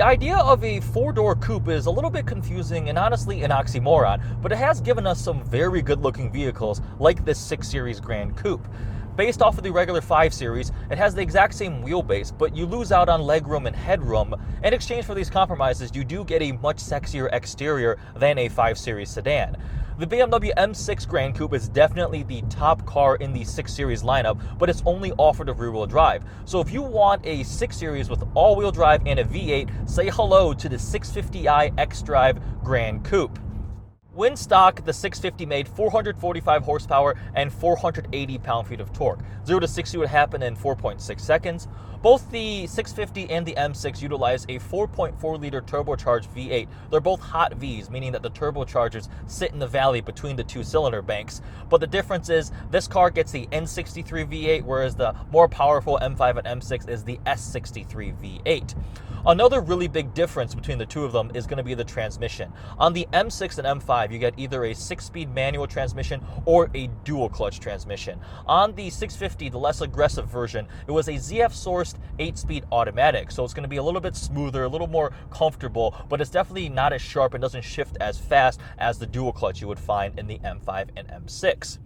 idea of a four-door coupe is a little bit confusing and honestly an oxymoron, but it has given us some very good-looking vehicles like this 6 Series Gran Coupe. Based off of the regular 5 Series, it has the exact same wheelbase, but you lose out on legroom and headroom. In exchange for these compromises, you do get a much sexier exterior than a 5 Series sedan. The BMW M6 Gran Coupe is definitely the top car in the 6 Series lineup, but it's only offered a rear-wheel drive. So if you want a 6 Series with all-wheel drive and a V8, say hello to the 650i xDrive Gran Coupe. When stock, the 650 made 445 horsepower and 480 pound-feet of torque. 0 to 60 would happen in 4.6 seconds. Both the 650 and the M6 utilize a 4.4-liter turbocharged V8. They're both hot Vs, meaning that the turbochargers sit in the valley between the two cylinder banks. But the difference is this car gets the N63 V8, whereas the more powerful M5 and M6 is the S63 V8. Another really big difference between the two of them is going to be the transmission. On the M6 and M5, you get either a 6-speed manual transmission or a dual-clutch transmission. On the 650, the less aggressive version, it was a ZF-sourced 8-speed automatic, so it's going to be a little bit smoother, a little more comfortable, but it's definitely not as sharp and doesn't shift as fast as the dual-clutch you would find in the M5 and M6.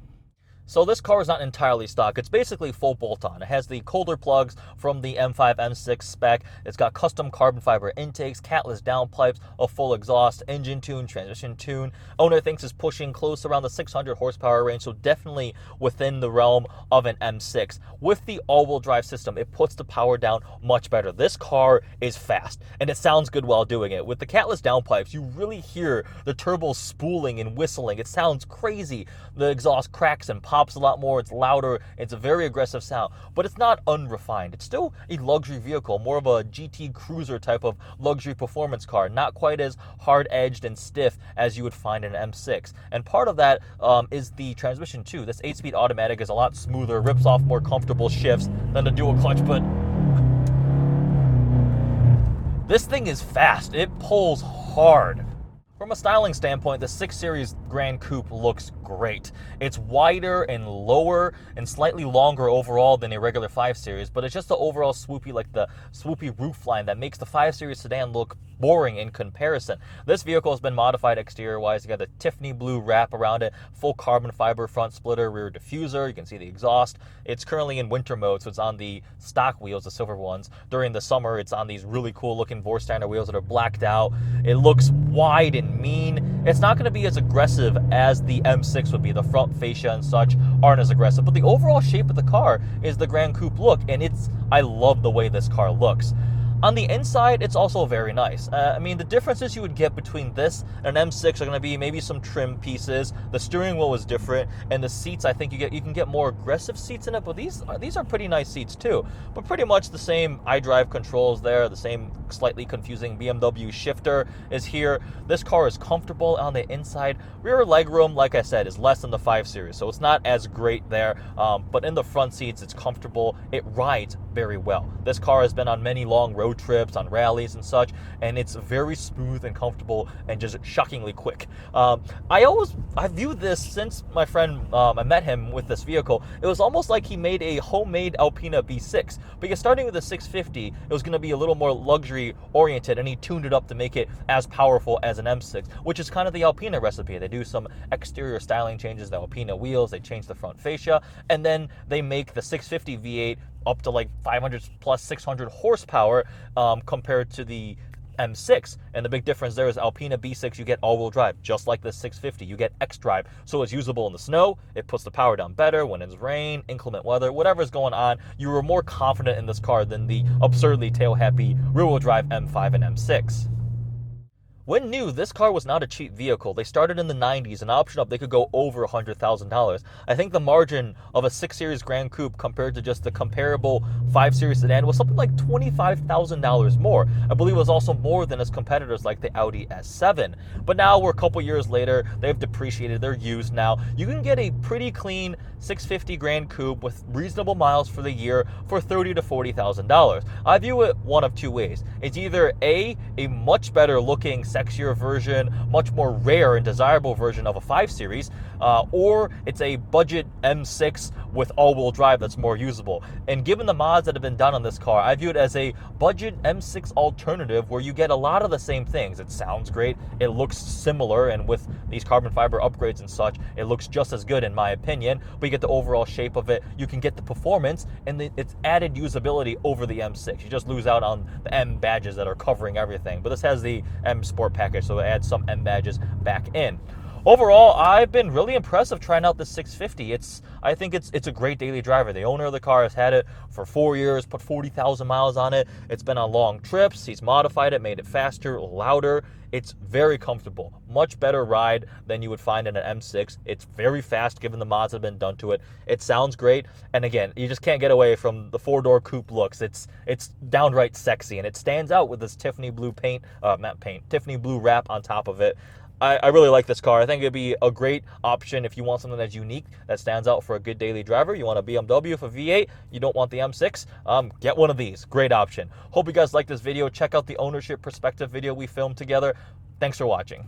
So this car is not entirely stock. It's basically full bolt-on. It has the colder plugs from the M5, M6 spec. It's got custom carbon fiber intakes, catless downpipes, a full exhaust, engine tune, transmission tune. Owner thinks it's pushing close around the 600 horsepower range, so definitely within the realm of an M6. With the all-wheel drive system, it puts the power down much better. This car is fast, and it sounds good while doing it. With the catless downpipes, you really hear the turbo spooling and whistling. It sounds crazy. The exhaust cracks and pops a lot more, it's louder, it's a very aggressive sound, but it's not unrefined. It's still a luxury vehicle, more of a GT cruiser type of luxury performance car, not quite as hard-edged and stiff as you would find in an M6. And part of that is the transmission too. This 8-speed automatic is a lot smoother, rips off more comfortable shifts than the dual clutch, but this thing is fast. It pulls hard. From a styling standpoint, the 6 Series Gran Coupe looks great. It's wider and lower and slightly longer overall than a regular 5 Series, but it's just the overall swoopy, like the swoopy roofline that makes the 5 Series sedan look boring in comparison. This vehicle has been modified exterior-wise. You got the Tiffany blue wrap around it, full carbon fiber front splitter, rear diffuser. You can see the exhaust. It's currently in winter mode, so it's on the stock wheels, the silver ones. During the summer, it's on these really cool-looking Vorsteiner wheels that are blacked out. It looks wide and mean. It's not going to be as aggressive as the M6 would be. The front fascia and such aren't as aggressive, but the overall shape of the car is the Gran Coupe look, and I love the way this car looks. On the inside, it's also very nice. I mean, the differences you would get between this and an M6 are going to be maybe some trim pieces. The steering wheel is different, and the seats, I think you can get more aggressive seats in it, but these are pretty nice seats too. But pretty much the same iDrive controls there, the same slightly confusing BMW shifter is here. This car is comfortable on the inside. Rear legroom, like I said, is less than the 5 Series, so it's not as great there. But in the front seats, it's comfortable. It rides very well. This car has been on many long road trips, on rallies and such, and it's very smooth and comfortable and just shockingly quick. I viewed this since my friend, I met him with this vehicle, it was almost like he made a homemade Alpina B6, because starting with the 650, it was going to be a little more luxury oriented, and he tuned it up to make it as powerful as an M6, which is kind of the Alpina recipe. They do some exterior styling changes, the Alpina wheels, they change the front fascia, and then they make the 650 V8 up to like 500 plus 600 horsepower compared to the M6. And the big difference there is Alpina B6, you get all-wheel drive, just like the 650. You get xDrive, so it's usable in the snow. It puts the power down better when it's rain, inclement weather, whatever's going on. You were more confident in this car than the absurdly tail-happy rear-wheel drive M5 and M6. When new, this car was not a cheap vehicle. They started in the 90s, and option up, they could go over $100,000. I think the margin of a 6 Series Gran Coupe compared to just the comparable 5 Series sedan was something like $25,000 more. I believe it was also more than its competitors like the Audi S7. But now we're a couple years later, they've depreciated, they're used now. You can get a pretty clean 650 Gran Coupe with reasonable miles for the year for $30,000 to $40,000. I view it one of two ways. It's either a much better looking sexier version, much more rare and desirable version of a 5 Series, or it's a budget M6 with all-wheel drive that's more usable. And given the mods that have been done on this car, I view it as a budget M6 alternative where you get a lot of the same things. It sounds great, it looks similar, and with these carbon fiber upgrades and such, it looks just as good in my opinion, but you get the overall shape of it, you can get the performance, and it's added usability over the M6. You just lose out on the M badges that are covering everything, but this has the M Sport package, so it adds some M badges back in. Overall, I've been really impressed of trying out this 650. I think it's a great daily driver. The owner of the car has had it for 4 years, put 40,000 miles on it. It's been on long trips. He's modified it, made it faster, louder. It's very comfortable. Much better ride than you would find in an M6. It's very fast given the mods that have been done to it. It sounds great. And again, you just can't get away from the four-door coupe looks. It's downright sexy, and it stands out with this Tiffany blue Tiffany blue wrap on top of it. I really like this car. I think it'd be a great option if you want something that's unique, that stands out for a good daily driver. You want a BMW for V8, you don't want the M6, get one of these. Great option. Hope you guys like this video. Check out the ownership perspective video we filmed together. Thanks for watching.